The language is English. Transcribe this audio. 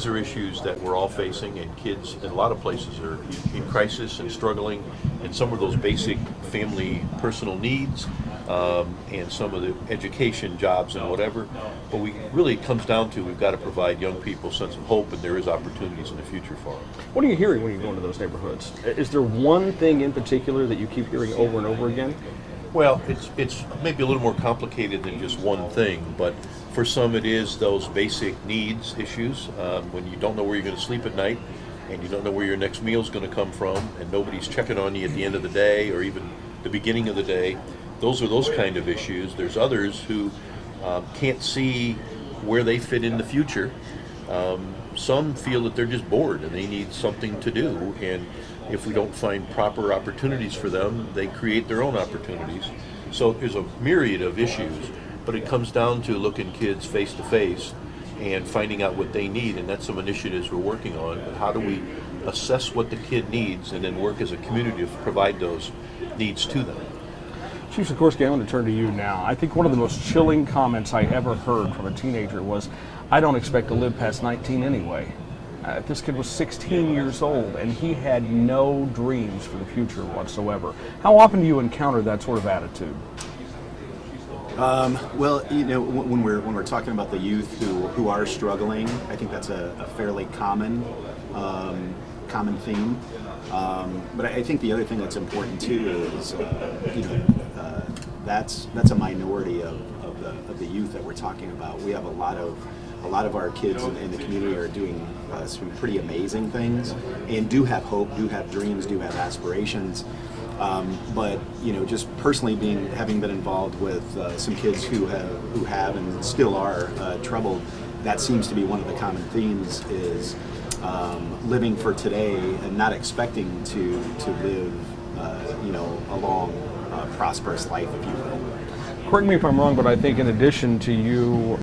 These are issues that we're all facing, and kids in a lot of places are in crisis and struggling, and some of those basic family personal needs, and some of the education, jobs, and whatever. But really it comes down to we've got to provide young people a sense of hope, and there is opportunities in the future for them. What are you hearing when you go into those neighborhoods? Is there one thing in particular that you keep hearing over and over again? Well, it's maybe a little more complicated than just one thing, but for some it is those basic needs issues. When you don't know where you're going to sleep at night, and you don't know where your next meal is going to come from, and nobody's checking on you at the end of the day or even the beginning of the day, those are those kind of issues. There's others who can't see where they fit in the future. Some feel that they're just bored and they need something to do, and if we don't find proper opportunities for them, they create their own opportunities. So there's a myriad of issues, but it comes down to looking kids face to face and finding out what they need, and that's some initiatives we're working on. But how do we assess what the kid needs and then work as a community to provide those needs to them? Chief Sikorsky, I'm going to turn to you now. I think one of the most chilling comments I ever heard from a teenager was, "I don't expect to live past 19 anyway." This kid was 16 years old, and he had no dreams for the future whatsoever. How often do you encounter that sort of attitude? Well, you know, when we're talking about the youth who are struggling, I think that's a fairly common theme. But I think the other thing that's important too is, that's a minority of the youth that we're talking about. We have a lot of our kids in the community are doing some pretty amazing things and do have hope, do have dreams, do have aspirations. But just personally having been involved with some kids who have and still are troubled, that seems to be one of the common themes is living for today and not expecting to live a long, prosperous life, if you will. Correct me if I'm wrong, but I think in addition to you